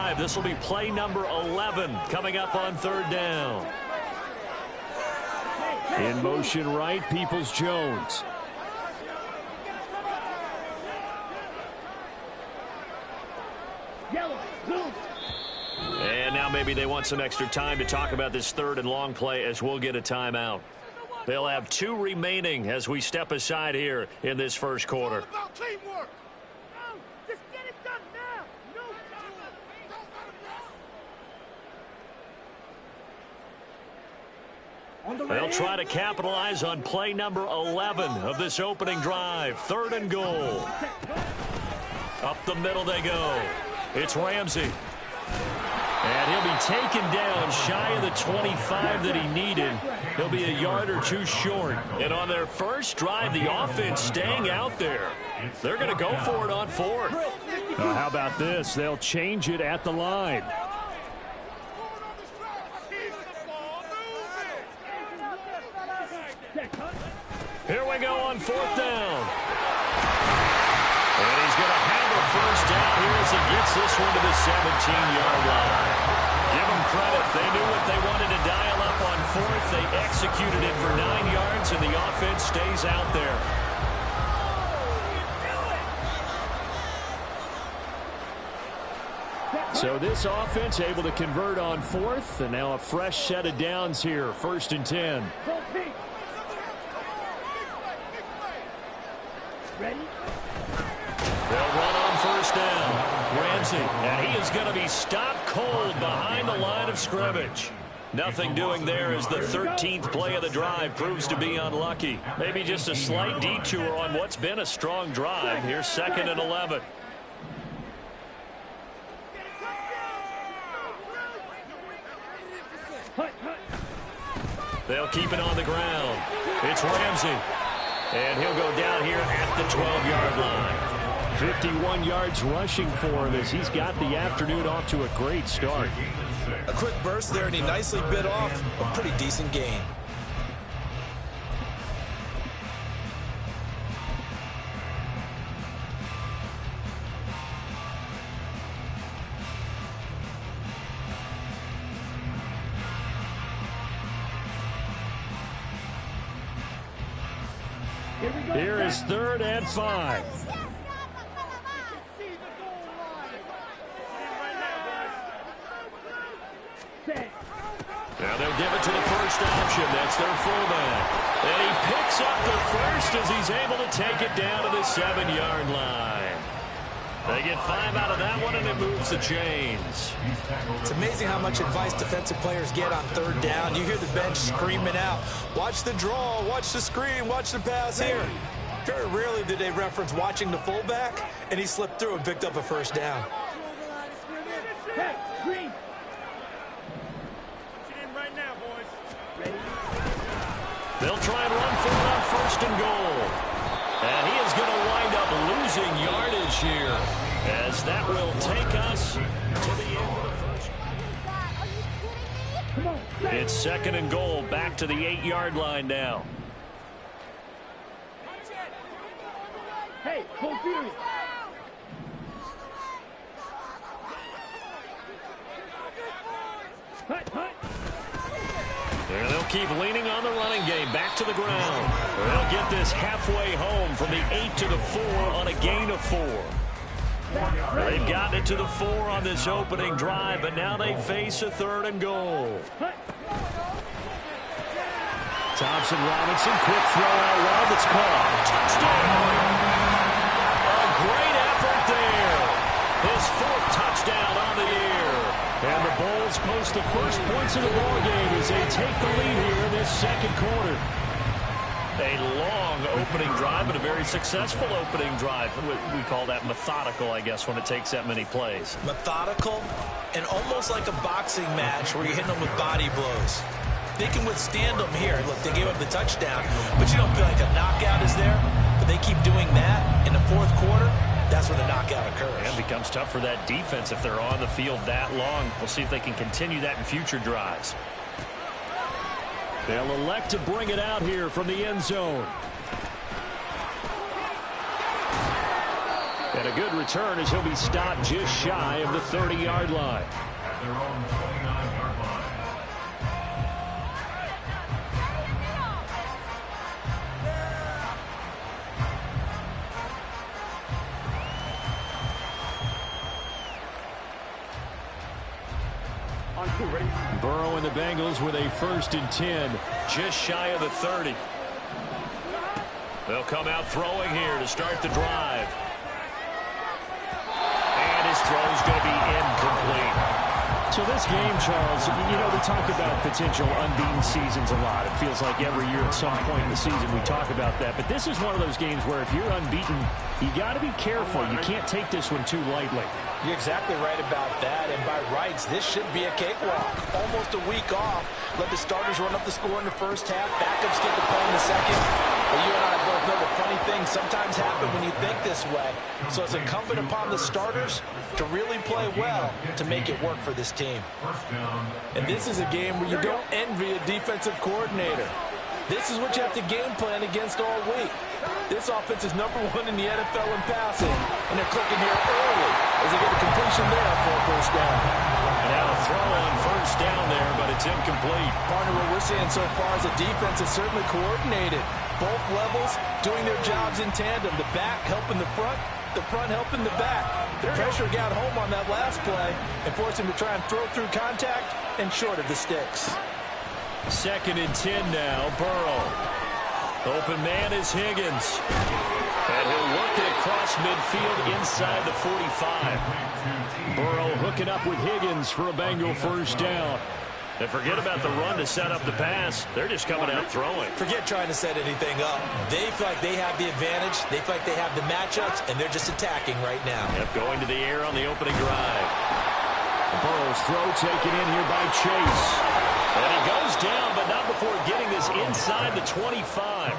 drive. This will be play number 11 coming up on third down. In motion right, Peoples-Jones. And now maybe they want some extra time to talk about this third and long play as we'll get a timeout. They'll have 2 remaining as we step aside here in this first quarter. They'll try to capitalize on play number 11 of this opening drive. Third and goal. Up the middle they go. It's Ramsey. And he'll be taken down shy of the 25 that he needed. He'll be a yard or 2 short. And on their first drive, the offense staying out there. They're going to go for it on 4th. Now, how about this? They'll change it at the line. Here we go on 4th down. And he's going to handle first down here as he gets this one to the 17-yard line. Give them credit. They knew what they wanted to dial up on 4th. They executed it for 9 yards, and the offense stays out there. So this offense able to convert on 4th, and now a fresh set of downs here. 1st and 10. Ready? They'll run on first down. Ramsey, and he is going to be stopped cold behind the line of scrimmage. Nothing doing there as the 13th play of the drive proves to be unlucky. Maybe just a slight detour on what's been a strong drive. Here's 2nd and 11. They'll keep it on the ground. It's Ramsey. And he'll go down here at the 12-yard line. 51 yards rushing for him as he's got the afternoon off to a great start. A quick burst there, and he nicely bit off a pretty decent gain. Here is 3rd and 5. Now they'll give it to the first option. That's their fullback. And he picks up the first as he's able to take it down to the 7-yard line. They get 5 out of that one, and it moves the chains. It's amazing how much advice defensive players get on 3rd down. You hear the bench screaming out, watch the draw, watch the screen, watch the pass here. Very rarely do they reference watching the fullback, and he slipped through and picked up a first down. They'll try and run for it on 1st and goal. And he is going to wind up losing yardage here as that will take us to the end of the first. It's 2nd and goal, back to the 8-yard line now. Hey, hold period. And they'll keep leaning on the running game. Back to the ground. They'll get this halfway home from the 8 to the 4 on a gain of 4. They've gotten it to the 4 on this opening drive, but now they face a 3rd and goal. Thompson Robinson, quick throw out wide, that's caught. Touchdown! A great effort there. His 4th touchdown on the year. And the Bulls post the first points of the ballgame as they take the lead here in this 2nd quarter. A long opening drive, but a very successful opening drive. We call that methodical, I guess, when it takes that many plays. Methodical and almost like a boxing match where you're hitting them with body blows. They can withstand them here. Look, they gave up the touchdown, but you don't feel like a knockout is there. But they keep doing that in the 4th quarter. That's when the knockout occurs. And it becomes tough for that defense if they're on the field that long. We'll see if they can continue that in future drives. They'll elect to bring it out here from the end zone. And a good return as he'll be stopped just shy of the 30-yard line. At their own 29-yard line. Burrow and the Bengals with a 1st and 10. Just shy of the 30. They'll come out throwing here to start the drive. And his throw's going to be incomplete. So this game, Charles, you know, we talk about potential unbeaten seasons a lot. It feels like every year at some point in the season we talk about that. But this is one of those games where if you're unbeaten, you got to be careful. You can't take this one too lightly. You're exactly right about that, and by rights, this should be a cakewalk. Almost a week off. Let the starters run up the score in the first half. Backups get the play in the second. But you and I both know the funny things sometimes happen when you think this way. So it's incumbent upon the starters to really play well to make it work for this team. And this is a game where you don't envy a defensive coordinator. This is what you have to game plan against all week. This offense is #1 in the NFL in passing, and they're clicking here early as they get a completion there for a first down. And now a throw on first down there, but it's incomplete. Partner, what we're seeing so far is the defense is certainly coordinated. Both levels doing their jobs in tandem. The back helping the front helping the back. The pressure got home on that last play and forced him to try and throw through contact and short of the sticks. 2nd and 10 now, Burrow. Open man is Higgins. And he'll work it across midfield inside the 45. Burrow hooking up with Higgins for a Bengal first down. And forget about the run to set up the pass. They're just coming out throwing. Forget trying to set anything up. They feel like they have the advantage. They feel like they have the matchups, and they're just attacking right now. Yep, going to the air on the opening drive. Burrow's throw taken in here by Chase. And he goes down, but not before getting this inside the 25.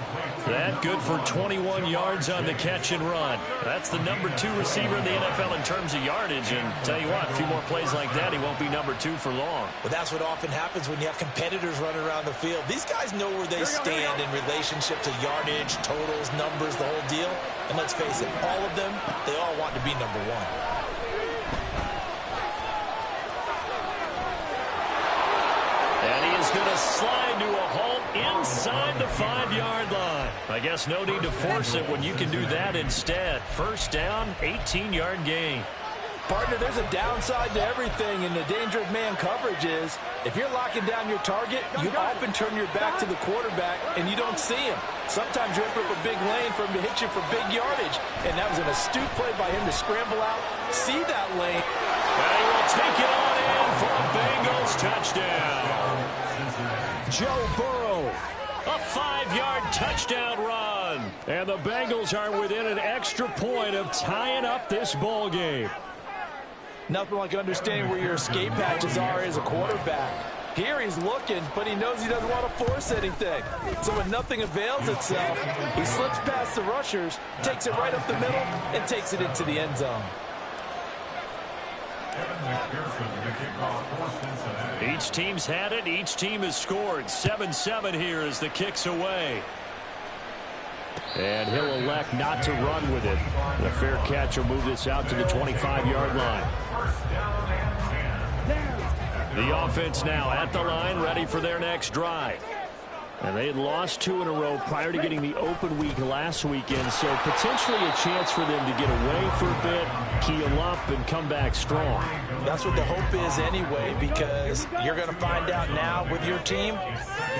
That good for 21 yards on the catch and run. That's the #2 receiver in the NFL in terms of yardage. And tell you what, a few more plays like that, he won't be #2 for long. Well, that's what often happens when you have competitors running around the field. These guys know where they stand in relationship to yardage, totals, numbers, the whole deal. And let's face it, all of them, they all want to be #1. And he is going to slide to a halt inside the 5-yard line. I guess no need to force it when you can do that instead. First down, 18-yard gain. Partner, there's a downside to everything, and the danger of man coverage is if you're locking down your target, you often turn your back to the quarterback, and you don't see him. Sometimes you open up a big lane for him to hit you for big yardage, and that was an astute play by him to scramble out, see that lane. And he will take it on in for a Bengals touchdown. Joe Burrow. A 5-yard touchdown run. And the Bengals are within an extra point of tying up this ball game. Nothing like understanding where your escape hatches are as a quarterback. Here he's looking, but he knows he doesn't want to force anything. So when nothing avails itself, he slips past the rushers, takes it right up the middle, and takes it into the end zone. Each team's had it. Each team has scored. 7-7 here as the kick's away. And he'll elect not to run with it. The fair catch will move this out to the 25-yard line. The offense now at the line, ready for their next drive. And they had lost 2 in a row prior to getting the open week last weekend, so potentially a chance for them to get away for a bit, keel up, and come back strong. That's what the hope is anyway, because you're going to find out now with your team,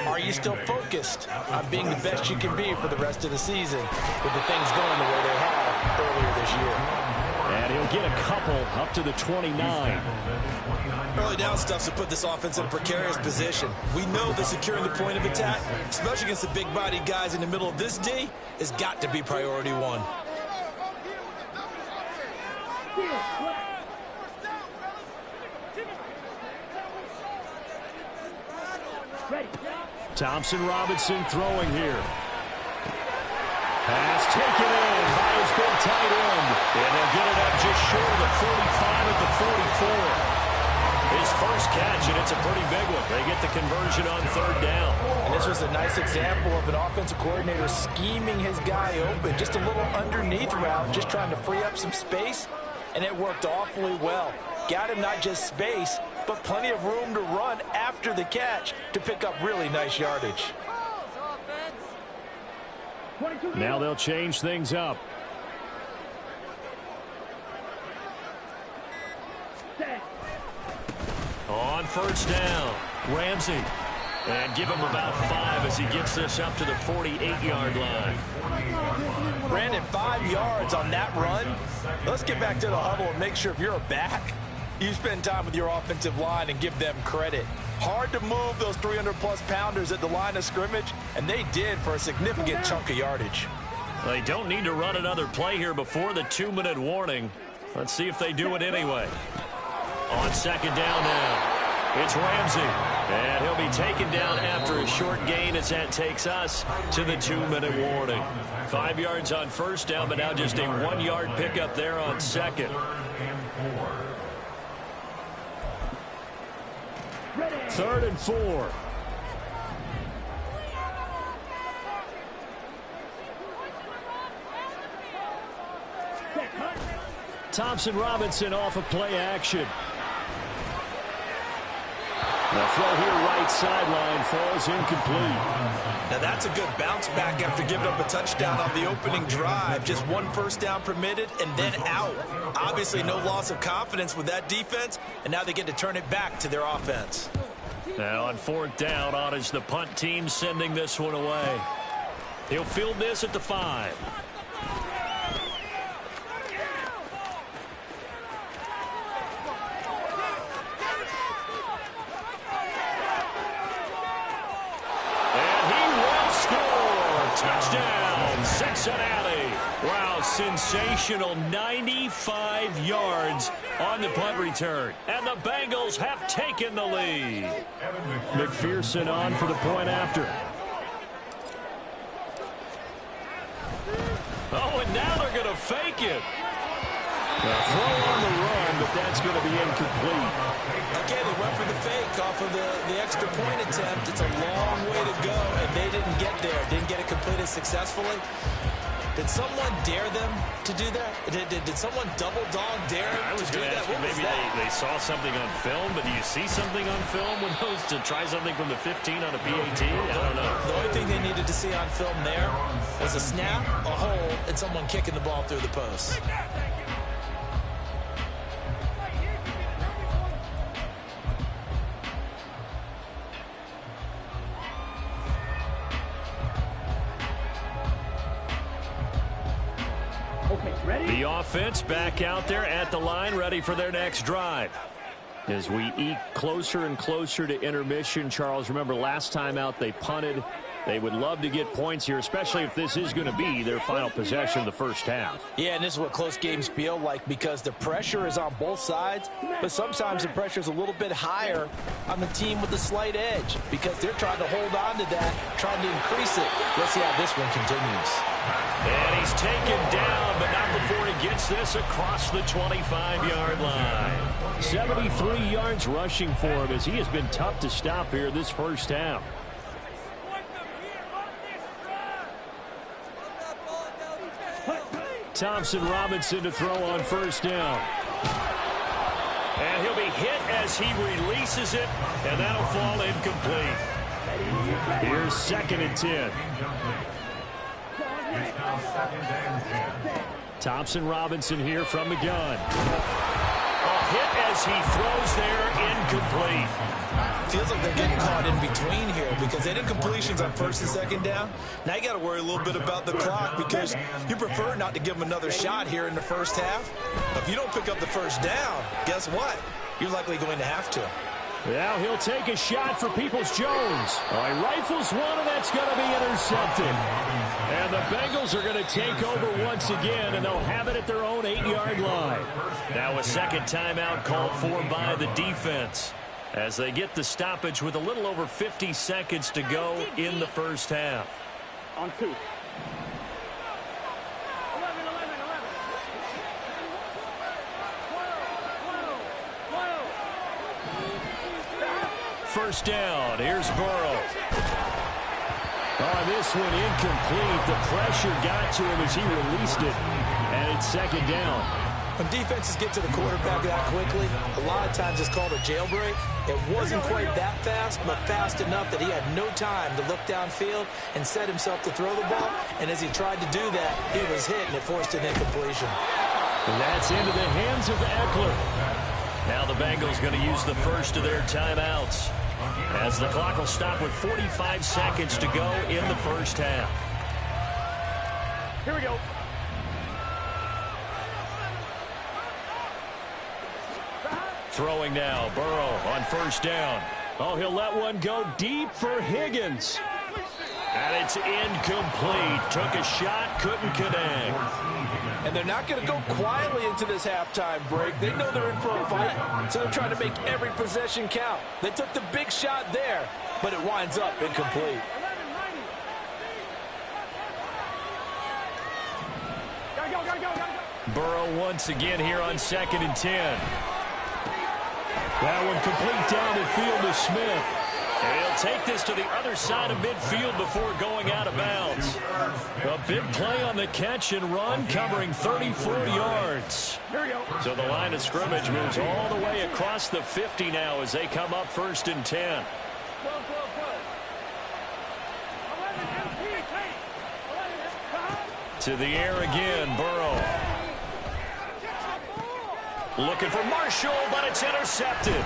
are you still focused on being the best you can be for the rest of the season with the things going the way they have earlier this year? And he'll get a couple up to the 29. Early down stuff to put this offense in a precarious position. We know that securing the point of attack, especially against the big-bodied guys in the middle of this D, has got to be priority 1. Thompson Robinson throwing here. Pass taken in by his big tight end. And they'll get it up just short of the 45 at the 44. His first catch, and it's a pretty big one. They get the conversion on third down. And this was a nice example of an offensive coordinator scheming his guy open. Just a little underneath route, just trying to free up some space, and it worked awfully well. Got him not just space, but plenty of room to run after the catch to pick up really nice yardage. Now they'll change things up. On first down, Ramsey. And give him about 5 as he gets this up to the 48-yard line. Brandon, 5 yards on that run. Let's get back to the huddle and make sure if you're a back, you spend time with your offensive line and give them credit. Hard to move those 300-plus pounders at the line of scrimmage, and they did for a significant chunk of yardage. They don't need to run another play here before the 2-minute warning. Let's see if they do it anyway. On second down now, it's Ramsey. And he'll be taken down after a short gain as that takes us to the 2-minute warning. 5 yards on first down, but now just a 1-yard pickup there on second. 3rd and 4. Thompson Robinson off of play action. The throw here right sideline falls incomplete. Now that's a good bounce back after giving up a touchdown on the opening drive. Just 1 first down permitted and then out. Obviously no loss of confidence with that defense, and now they get to turn it back to their offense. Now on 4th down, on is the punt team sending this one away. He'll field this at the 5. Touchdown, Cincinnati. Wow, sensational 95 yards on the punt return. And the Bengals have taken the lead. McPherson on for the point after. Oh, and now they're going to fake it. A throw on the run, but that's going to be incomplete. Again, they went for the fake off of the extra point attempt. It's a long way to go, and they didn't get there. Didn't get it completed successfully. Did someone dare them to do that? Did someone double dog dare them to do that? What was that? Maybe they saw something on film, but do you see something on film with those to try something from the 15 on a PAT? I don't know. The only thing they needed to see on film there was a snap, a hold, and someone kicking the ball through the post. The offense back out there at the line, ready for their next drive. As we eke closer and closer to intermission, Charles, remember last time out they punted. They would love to get points here, especially if this is going to be their final possession of the first half. Yeah, and this is what close games feel like because the pressure is on both sides, but sometimes the pressure is a little bit higher on the team with the slight edge because they're trying to hold on to that, trying to increase it. Let's see how this one continues. And he's taken down, but not before he gets this across the 25-yard line. 73 yards rushing for him as he has been tough to stop here this first half. Thompson Robinson to throw on first down. And he'll be hit as he releases it, and that'll fall incomplete. Here's 2nd and 10. Thompson Robinson here from the gun. A hit as he throws there, incomplete. Feels like they're getting caught in between here because they did completions on 1st and 2nd down. Now you got to worry a little bit about the clock because you prefer not to give them another shot here in the first half. But if you don't pick up the first down, guess what? You're likely going to have to. Now he'll take a shot for Peoples-Jones. Oh, he rifles one, and that's going to be intercepted. And the Bengals are going to take over once again, and they'll have it at their own 8-yard line. Now a second timeout called for by the defense as they get the stoppage with a little over 50 seconds to go in the first half. On 2. first down. Here's Burrow. Oh, this one incomplete. The pressure got to him as he released it, and it's second down. When defenses get to the quarterback that quickly, a lot of times it's called a jailbreak. It wasn't quite that fast, but fast enough that he had no time to look downfield and set himself to throw the ball. And as he tried to do that, he was hit, and it forced an incompletion. And that's into the hands of Eckler. Now the Bengals going to use the first of their timeouts, as the clock will stop with 45 seconds to go in the first half. Here we go. Throwing now, Burrow on first down. Oh, he'll let one go deep for Higgins. And it's incomplete. Took a shot, couldn't connect. And they're not going to go quietly into this halftime break. They know they're in for a fight, so they're trying to make every possession count. They took the big shot there, but it winds up incomplete. Burrow once again here on 2nd and 10. That one complete down the field to Smith. And he'll take this to the other side of midfield before going out of bounds. A big play on the catch and run, covering 34 yards. So the line of scrimmage moves all the way across the 50 now as they come up 1st and 10. To the air again, Burrow. Looking for Marshall, but it's intercepted.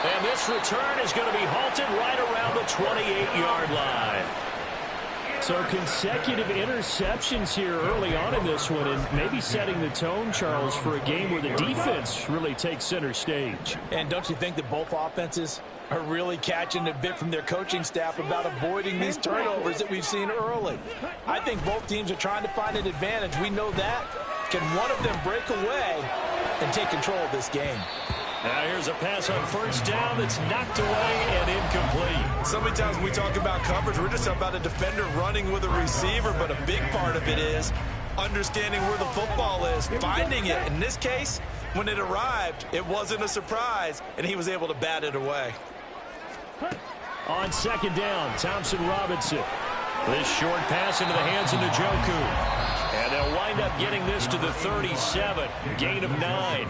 And this return is going to be halted right around the 28-yard line. So consecutive interceptions here early on in this one, and maybe setting the tone, Charles, for a game where the defense really takes center stage. And don't you think that both offenses are really catching a bit from their coaching staff about avoiding these turnovers that we've seen early? I think both teams are trying to find an advantage. We know that. Can one of them break away and take control of this game? Now here's a pass on first down that's knocked away and incomplete. So many times when we talk about coverage, we're just about a defender running with a receiver, but a big part of it is understanding where the football is, finding it. In this case, when it arrived, it wasn't a surprise, and he was able to bat it away. On second down, Thompson Robinson. This short pass into the hands of Njoku. And they'll wind up getting this to the 37, gain of 9.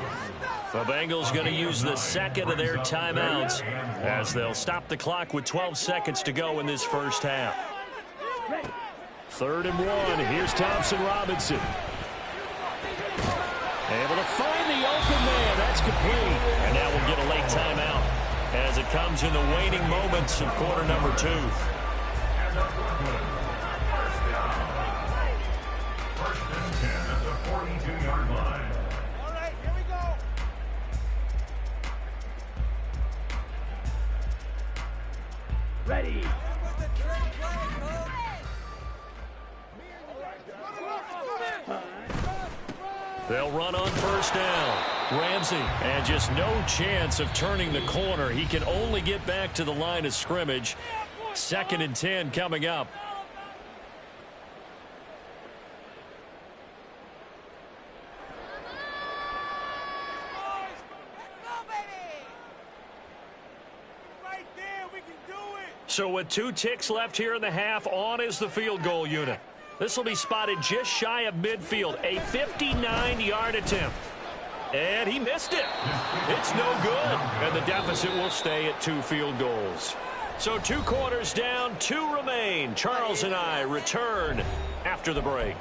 The Bengals going to use the second of their timeouts as they'll stop the clock with 12 seconds to go in this first half. 3rd and 1. Here's Thompson Robinson. Able to find the open man. That's complete. And now we'll get a late timeout as it comes in the waning moments of quarter number 2. First and 10 at the 42-yard line. All right, here we go. Ready. They'll run on first down. Ramsey, and just no chance of turning the corner. He can only get back to the line of scrimmage. 2nd and 10 coming up. So with 2 ticks left here in the half, on is the field goal unit. This will be spotted just shy of midfield, a 59-yard attempt. And he missed it. It's no good. And the deficit will stay at 2 field goals. So 2 quarters down, 2 remain. Charles and I return after the break.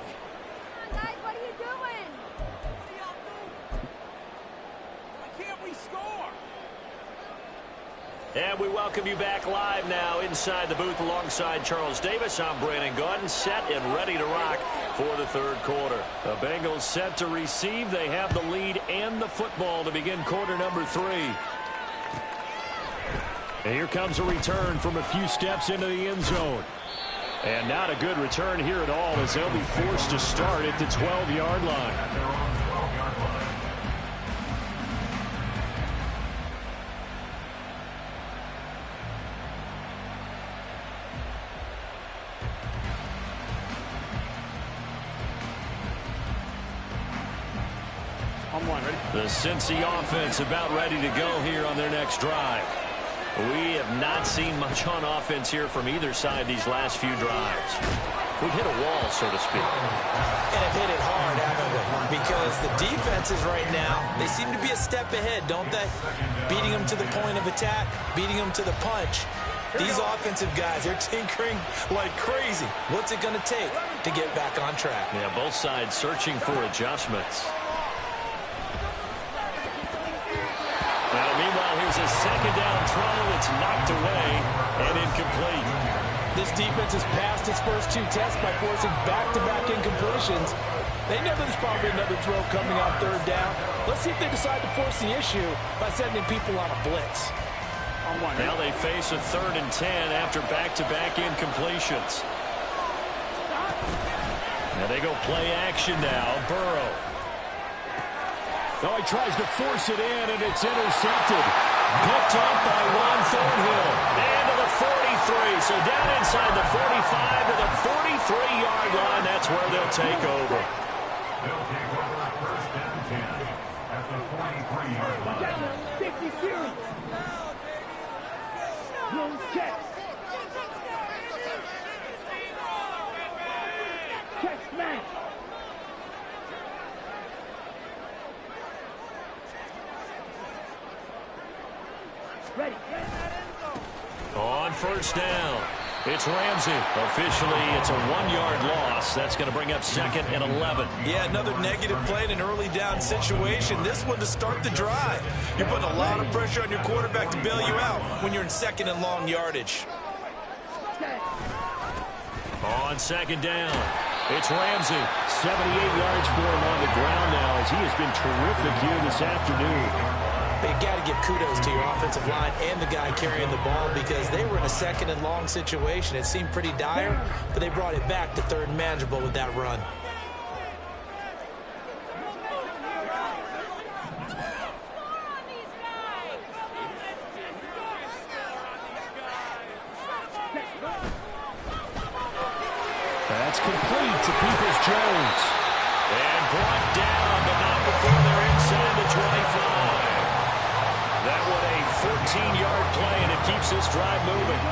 Guys, what are you doing? Why can't we score? And we welcome you back live now inside the booth alongside Charles Davis. I'm Brandon Gaudin, set and ready to rock for the 3rd quarter. The Bengals set to receive. They have the lead and the football to begin quarter number 3. And here comes a return from a few steps into the end zone. And not a good return here at all as they'll be forced to start at the 12-yard line. On 1, ready? The Cincy offense about ready to go here on their next drive. We have not seen much on offense here from either side these last few drives. We've hit a wall, so to speak. And have hit it hard, haven't we? Because the defenses right now, they seem to be a step ahead, don't they? Beating them to the point of attack, beating them to the punch. These offensive guys, they're tinkering like crazy. What's it going to take to get back on track? Yeah, both sides searching for adjustments. Now, meanwhile, here's a second down throw. It's knocked away and incomplete. This defense has passed its first two tests by forcing back-to-back incompletions. They know there's probably another throw coming on third down. Let's see if they decide to force the issue by sending people on a blitz. Now they face a 3rd and 10 after back-to-back incompletions. Now they go play action now. Burrow. Oh, he tries to force it in, and it's intercepted. Picked up by Juan Thornhill. And to the 43. So down inside the 45 to the 43-yard line. That's where they'll take over. They'll take over 1st and 10 at the 43-yard line. On 1st down, it's Ramsey. Officially, it's a 1-yard loss. That's going to bring up 2nd and 11. Yeah, another negative play in an early down situation. This one to start the drive. You're putting a lot of pressure on your quarterback to bail you out when you're in 2nd and long yardage. On 2nd down, it's Ramsey. 78 yards for him on the ground now as he has been terrific here this afternoon. You got to give kudos to your offensive line and the guy carrying the ball because they were in a 2nd and long situation. It seemed pretty dire, but they brought it back to 3rd and manageable with that run. That's complete to Peoples-Jones. And brought down, but not before they're inside the 25. That one a 14-yard play, and it keeps this drive moving.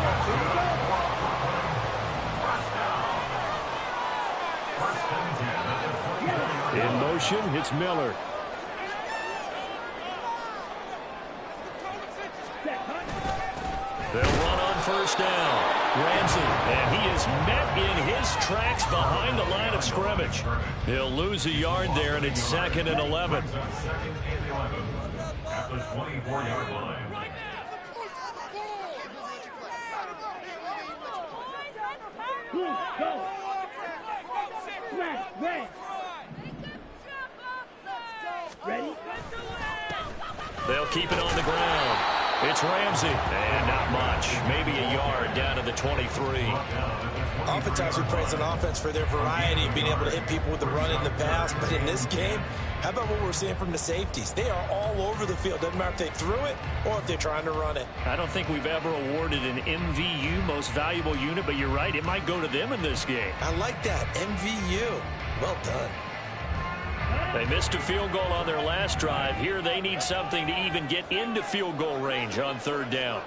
In motion, it's Miller. They'll run on 1st down. Ramsey, and he is met in his tracks behind the line of scrimmage. He'll lose a yard there, and it's 2nd and 11. At the 24-yard line. They'll keep it on the ground. It's Ramsey, and not much. Maybe a yard down to the 23. Oftentimes we praise an offense for their variety, being able to hit people with the run in the pass. But in this game, how about what we're seeing from the safeties? They are all over the field. Doesn't matter if they threw it or if they're trying to run it. I don't think we've ever awarded an MVU, most valuable unit, but you're right. It might go to them in this game. I like that. MVU. Well done. They missed a field goal on their last drive. Here they need something to even get into field goal range on 3rd down.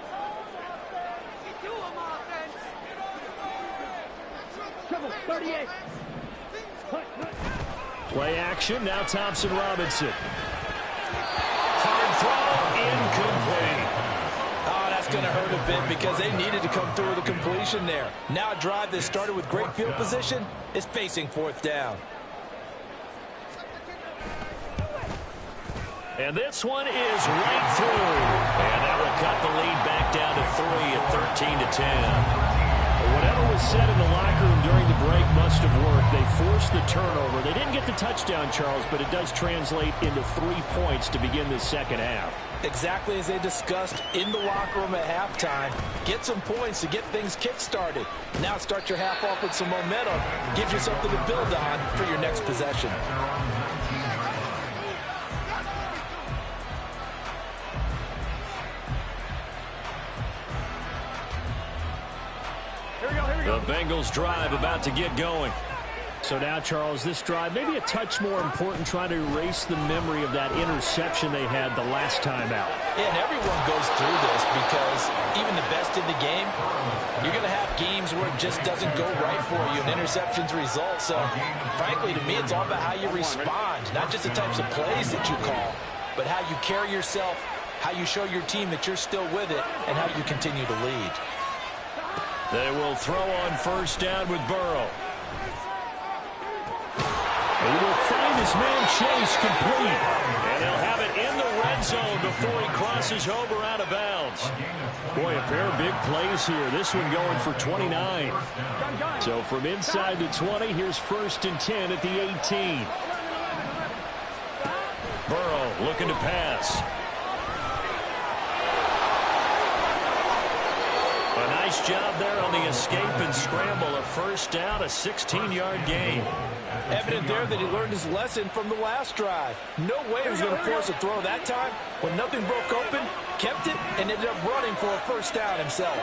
Play action, now Thompson Robinson. Hard throw, incomplete. Oh, that's going to hurt a bit because they needed to come through with a completion there. Now a drive that started with great field position is facing 4th down. And this one is right through. And that will cut the lead back down to 3 at 13-10. Whatever was said in the locker room during the break must have worked. They forced the turnover. They didn't get the touchdown, Charles, but it does translate into 3 points to begin the second half. Exactly as they discussed in the locker room at halftime. Get some points to get things kick-started. Now start your half off with some momentum. Gives you something to build on for your next possession. The Bengals drive about to get going. So now, Charles, this drive maybe a touch more important, trying to erase the memory of that interception they had the last time out. Yeah, and everyone goes through this because even the best in the game, you're going to have games where it just doesn't go right for you and interceptions result. So, frankly, to me, it's all about how you respond, not just the types of plays that you call, but how you carry yourself, how you show your team that you're still with it, and how you continue to lead. They will throw on first down with Burrow. He will find his man Chase complete. And he'll have it in the red zone before he crosses over out of bounds. Boy, a pair of big plays here. This one going for 29. So from inside the 20, here's 1st and 10 at the 18. Burrow looking to pass. A nice job there on the escape and scramble. A first down, a 16-yard gain. Evident there that he learned his lesson from the last drive. No way he was going to force a throw that time. When nothing broke open, kept it, and ended up running for a first down himself.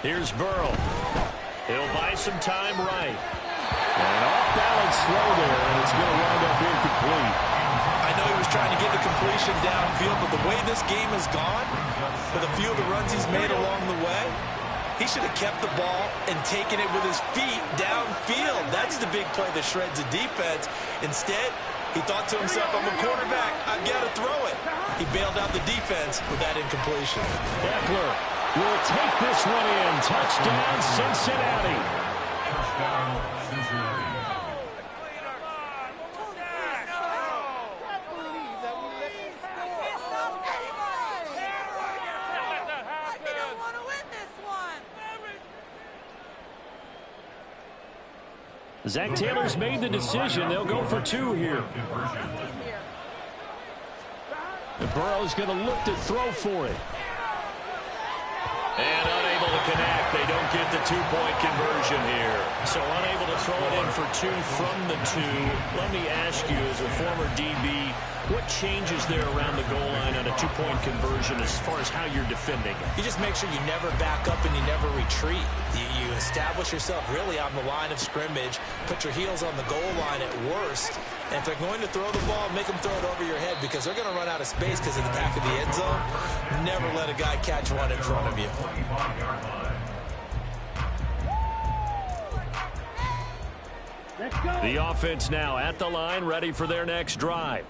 Here's Burrow. He'll buy some time right. An off-balance throw there, and it's going to wind up incomplete. I know he was trying to get the completion downfield, but the way this game has gone, with a few of the runs he's made along the way, he should have kept the ball and taken it with his feet downfield. That's the big play that shreds the defense. Instead, he thought to himself, I'm a quarterback, I've got to throw it. He bailed out the defense with that incompletion. Eckler will take this one in. Touchdown, Cincinnati. Zach Taylor's made the decision. They'll go for 2 here. And Burrow's going to look to throw for it. And unable to connect. They don't get the 2-point conversion here. So unable to throw it in for 2 from the 2. Let me ask you, as a former DB, what changes there around the goal line on a 2-point conversion as far as how you're defending? You just make sure you never back up and you never retreat. You establish yourself really on the line of scrimmage, put your heels on the goal line at worst, and if they're going to throw the ball, make them throw it over your head because they're going to run out of space because of the back of the end zone. Never let a guy catch one in front of you. The offense now at the line, ready for their next drive.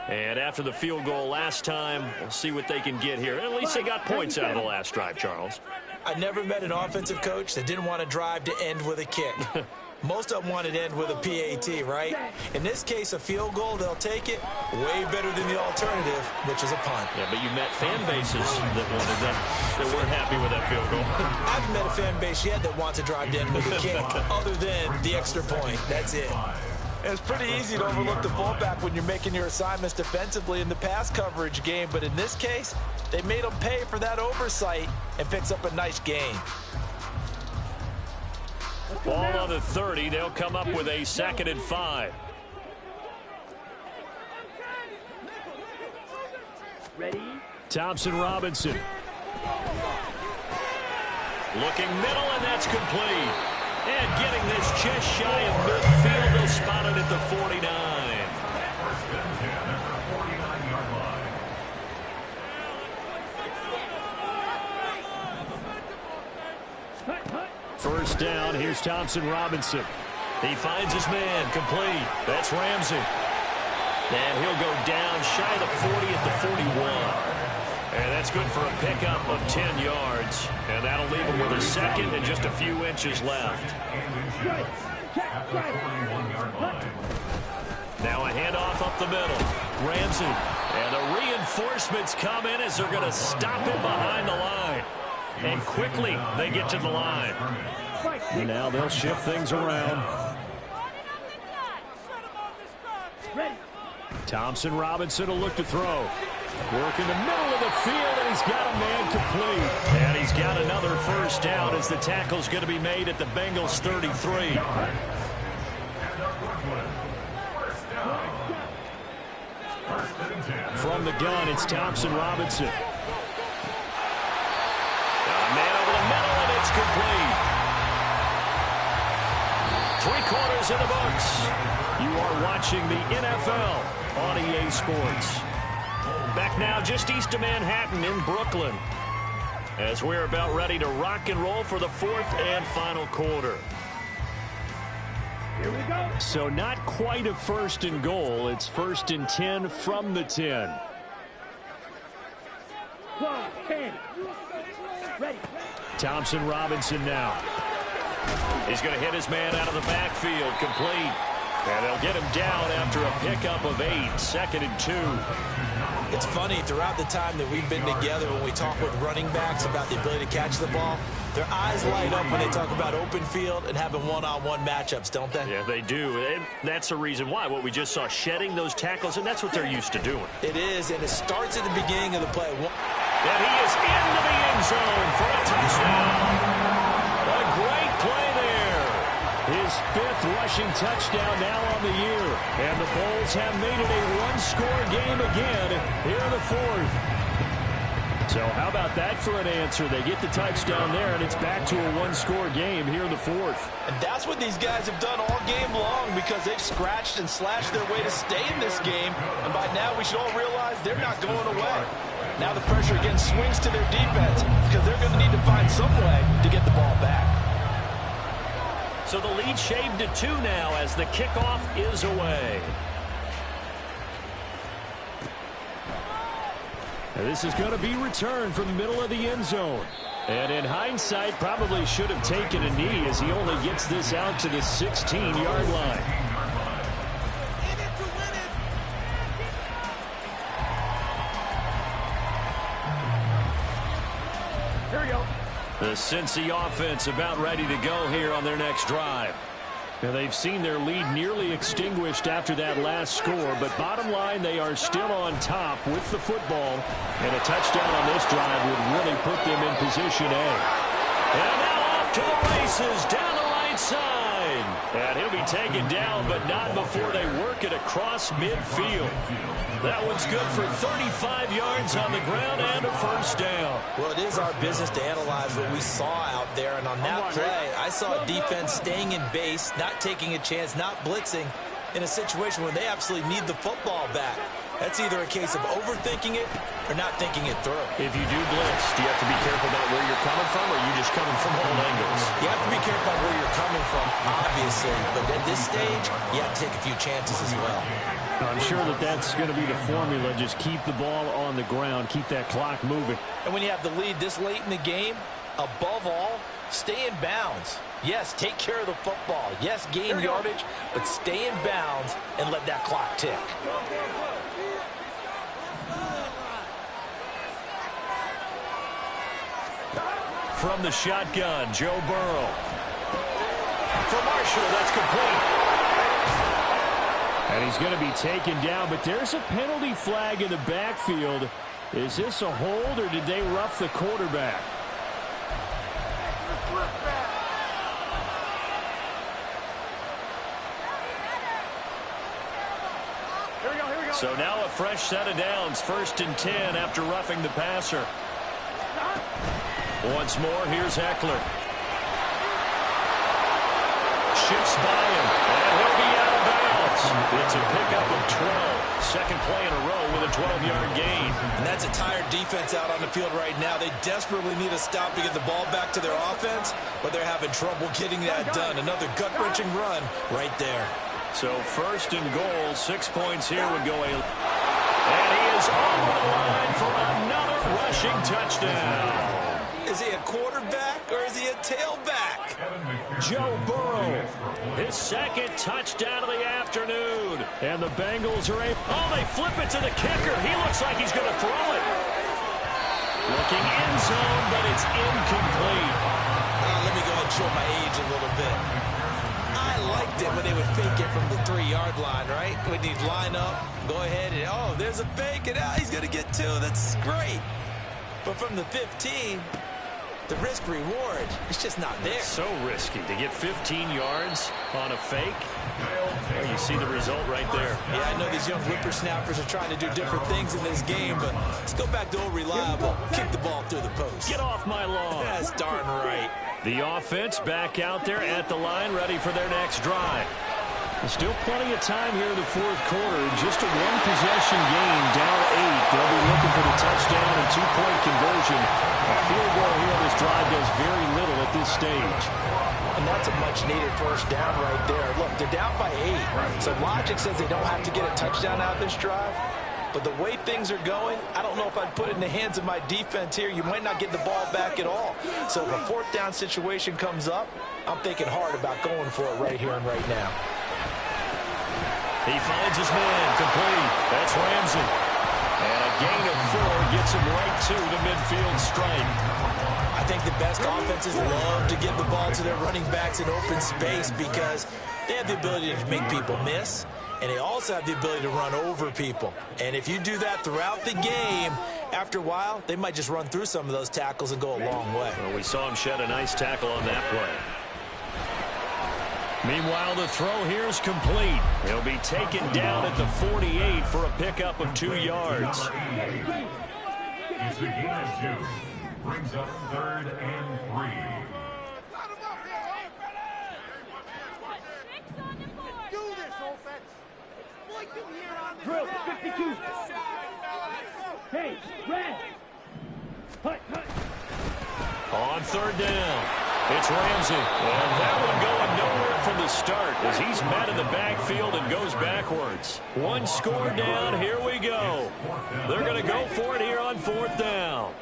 And after the field goal last time, we'll see what they can get here. At least they got points out of the last drive, Charles. I never met an offensive coach that didn't want to drive to end with a kick. Most of them wanted to end with a PAT, right? In this case, a field goal, they'll take it. Way better than the alternative, which is a punt. Yeah, but you met fan bases that wanted that weren't happy with that field goal. I haven't met a fan base yet that wants to drive to end with a kick, other than the extra point. That's it. It's pretty easy to overlook the fullback when you're making your assignments defensively in the pass coverage game, but in this case, they made him pay for that oversight and picks up a nice gain. Ball on the 30. They'll come up with a 2nd and 5. Ready? Thompson Robinson. Looking middle, and that's complete. And getting this just shy of midfield. They'll spot it at the 49. First down, here's Thompson Robinson. He finds his man, complete. That's Ramsey. And he'll go down shy of the 40 at the 41. And that's good for a pickup of 10 yards. And that'll leave him with a 2nd and just a few inches left. Now a handoff up the middle. Ramsey. And the reinforcements come in as they're going to stop him behind the line. And quickly they get to the line. And now they'll shift things around. Thompson Robinson will look to throw. Work in the middle of the field, and he's got a man complete. And he's got another first down as the tackle's going to be made at the Bengals 33. From the gun, it's Thompson Robinson. A man over the middle, and it's complete. 3 quarters in the books. You are watching the NFL on EA Sports. Back now just east of Manhattan in Brooklyn, as we're about ready to rock and roll for the 4th and final quarter. Here we go. So not quite a 1st and goal. It's 1st and 10 from the 10. 12, 10. Ready. Thompson Robinson now. He's going to hit his man out of the backfield, complete. And they'll get him down after a pickup of 8, 2nd and 2. It's funny, throughout the time that we've been together, when we talk with running backs about the ability to catch the ball, their eyes light up when they talk about open field and having one-on-one matchups, don't they? Yeah, they do. And that's the reason why. What we just saw, shedding those tackles, and that's what they're used to doing. It is, and it starts at the beginning of the play. And he is into the end zone for a touchdown. A great play there. His 5th rushing touchdown now on the year. And the Bulls have made it a 1-score game again here in the 4th. So how about that for an answer? They get the touchdown there, and it's back to a 1-score game here in the 4th. And that's what these guys have done all game long, because they've scratched and slashed their way to stay in this game. And by now we should all realize they're not going away. Now the pressure again swings to their defense, because they're going to need to find some way to get the ball back. So the lead shaved to 2 now as the kickoff is away. Now this is going to be returned from the middle of the end zone. And in hindsight, probably should have taken a knee, as he only gets this out to the 16-yard line. Here we go. The Cincy offense about ready to go here on their next drive. Now they've seen their lead nearly extinguished after that last score, but bottom line, they are still on top with the football, and a touchdown on this drive would really put them in position A. And now off to the races down the right side. And he'll be taken down, but not before they work it across midfield. That one's good for 35 yards on the ground and a 1st down. Well, it is our business to analyze what we saw out there, and on that play, I saw a defense staying in base, not taking a chance, not blitzing, in a situation where they absolutely need the football back. That's either a case of overthinking it or not thinking it through. If you do blitz, do you have to be careful about where you're coming from, or are you just coming from all angles? You have to be careful about where you're coming from, obviously, but at this stage, you have to take a few chances as well. I'm sure that that's going to be the formula. Just keep the ball on the ground, keep that clock moving. And when you have the lead this late in the game, above all, stay in bounds. Yes, take care of the football. Yes, gain yardage, but stay in bounds and let that clock tick. From the shotgun, Joe Burrow. For Marshall, that's complete. And he's going to be taken down, but there's a penalty flag in the backfield. Is this a hold, or did they rough the quarterback? Here we go, here we go. So now a fresh set of downs, 1st and 10 after roughing the passer. Once more, here's Eckler. Shifts by him, and he'll be out of bounds. It's a pickup of 12. 2nd play in a row with a 12-yard gain. And that's a tired defense out on the field right now. They desperately need a stop to get the ball back to their offense, but they're having trouble getting that done. Another gut-wrenching run right there. So 1st and goal, 6 points here would go. And he is on the line for another rushing touchdown. Is he a quarterback or is he a tailback? Joe Burrow, his 2nd touchdown of the afternoon. And the Bengals are able... Oh, they flip it to the kicker. He looks like he's going to throw it. Looking end zone, but it's incomplete. Let me go ahead and show my age a little bit. I liked it when they would fake it from the 3-yard line, right? When you'd line up, go ahead and, oh, there's a fake, and he's going to get 2. That's great. But from the 15... the risk-reward is just not there. So risky to get 15 yards on a fake. Well, you see the result right there. Yeah, I know these young whippersnappers are trying to do different things in this game, but let's go back to old reliable. Kick the ball through the post. Get off my lawn. That's darn right. The offense back out there at the line, ready for their next drive. Still plenty of time here in the fourth quarter. Just a one-possession game, down 8. They'll be looking for the touchdown and two-point conversion. A field goal here on this drive does very little at this stage. And that's a much-needed first down right there. Look, they're down by 8. So logic says they don't have to get a touchdown out of this drive. But the way things are going, I don't know if I'd put it in the hands of my defense here. You might not get the ball back at all. So if a fourth down situation comes up, I'm thinking hard about going for it right here and right now. He finds his man, complete. That's Ramsey. And a gain of 4 gets him right to the midfield stripe. I think the best offenses love to give the ball to their running backs in open space because they have the ability to make people miss, and they also have the ability to run over people. And if you do that throughout the game, after a while, they might just run through some of those tackles and go a long way. Well, we saw him shed a nice tackle on that play. Meanwhile, the throw here is complete. He'll be taken down at the 48 for a pickup of 2 yards. It's a gain of 2. Brings up 3rd and 3. Drill, 52. Hey, red. Hut, hut. On 3rd down, it's Ramsey. And that one going nowhere from the start as he's met in the backfield and goes backwards. 1 score down, here we go. They're going to go for it here on 4th down.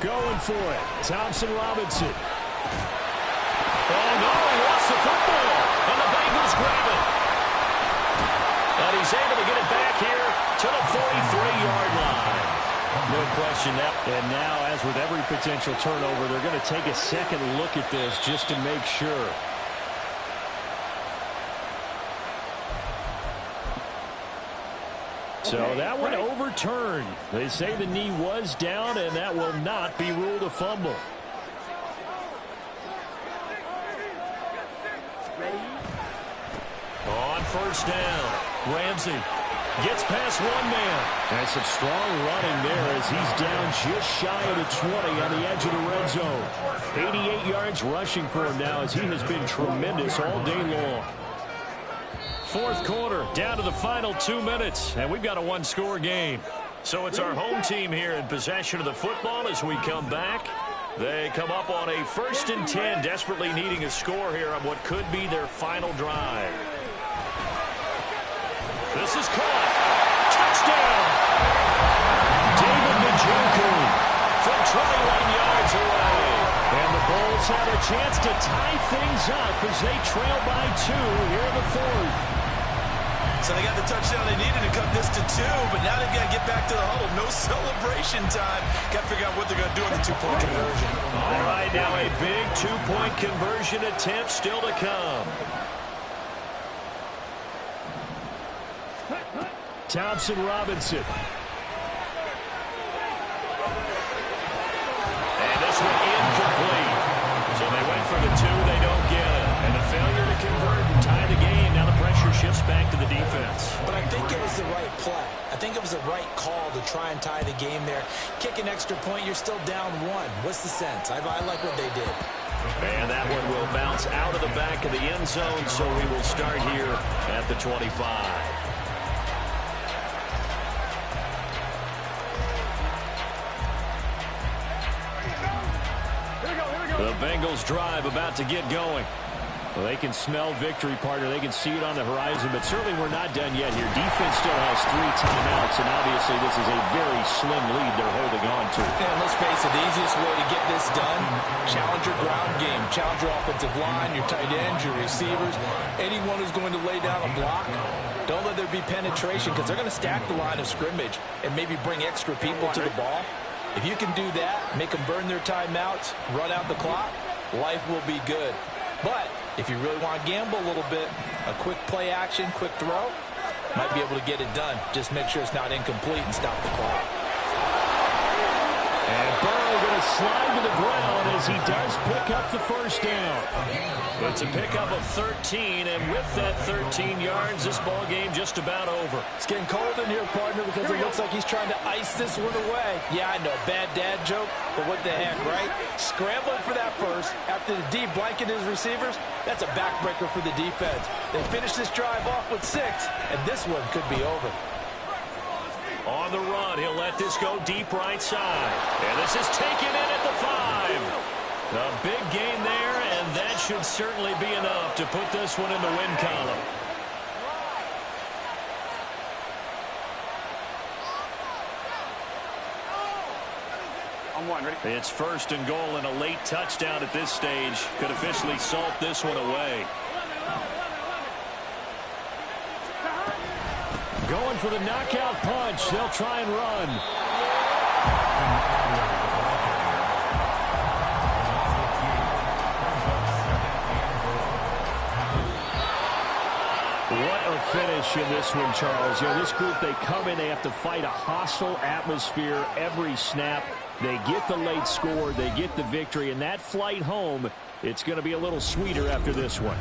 Going for it, Thompson Robinson. Oh, no, he lost the football, and the Bengals grab it. And he's able to get it back here to the 43-yard line. No question that. And now, as with every potential turnover, they're going to take a second look at this just to make sure. So that one overturned. They say the knee was down, and that will not be ruled a fumble. On 1st down, Ramsey gets past 1 man. And some strong running there as he's down just shy of the 20 on the edge of the red zone. 88 yards rushing for him now as he has been tremendous all day long. 4th quarter, down to the final 2 minutes, and we've got a 1-score game. So it's our home team here in possession of the football as we come back. They come up on a 1st and 10, desperately needing a score here on what could be their final drive. This is caught. Touchdown! David Njoku from 21 yards away. And the Bulls have a chance to tie things up as they trail by 2 here in the 4th. So they got the touchdown they needed to cut this to 2, but now they've got to get back to the huddle. No celebration time. Got to figure out what they're going to do on the 2-point conversion. All right, now a big 2-point conversion attempt still to come. Thompson Robinson. And this one incomplete. So they went for the 2, they don't get it. And a failure to convert and tie the game. Now the pressure shifts back to the defense. But I think it was the right play. I think it was the right call to try and tie the game there. Kick an extra point, you're still down 1. What's the sense? I like what they did. And that one will bounce out of the back of the end zone, so we will start here at the 25. The Bengals drive about to get going. Well, they can smell victory, partner. They can see it on the horizon, but certainly we're not done yet here. Defense still has 3 timeouts, and obviously this is a very slim lead they're holding on to. And let's face it, the easiest way to get this done, challenge your ground game, challenge your offensive line, your tight ends, your receivers, anyone who's going to lay down a block. Don't let there be penetration because they're going to stack the line of scrimmage and maybe bring extra people to the ball. If you can do that, make them burn their timeouts, run out the clock, life will be good. But if you really want to gamble a little bit, a quick play action, quick throw, might be able to get it done. Just make sure it's not incomplete and stop the clock. And Burrow going to slide to the ground as he does pick up the 1st down. It's a pickup of 13, and with that 13 yards, this ball game just about over. It's getting cold in here, partner, because it looks like he's trying to ice this one away. Yeah, I know, bad dad joke, but what the heck, right? Scrambling for that first after the D blanket his receivers, that's a backbreaker for the defense. They finish this drive off with 6, and this one could be over. On the run, he'll let this go deep right side. And this is taken in at the 5. A big gain there, and that should certainly be enough to put this one in the win column. It's 1st and goal, and a late touchdown at this stage could officially salt this one away. Going for the knockout punch. They'll try and run. What a finish in this one, Charles. You know, this group, they come in, they have to fight a hostile atmosphere every snap. They get the late score, they get the victory, and that flight home, it's going to be a little sweeter after this one.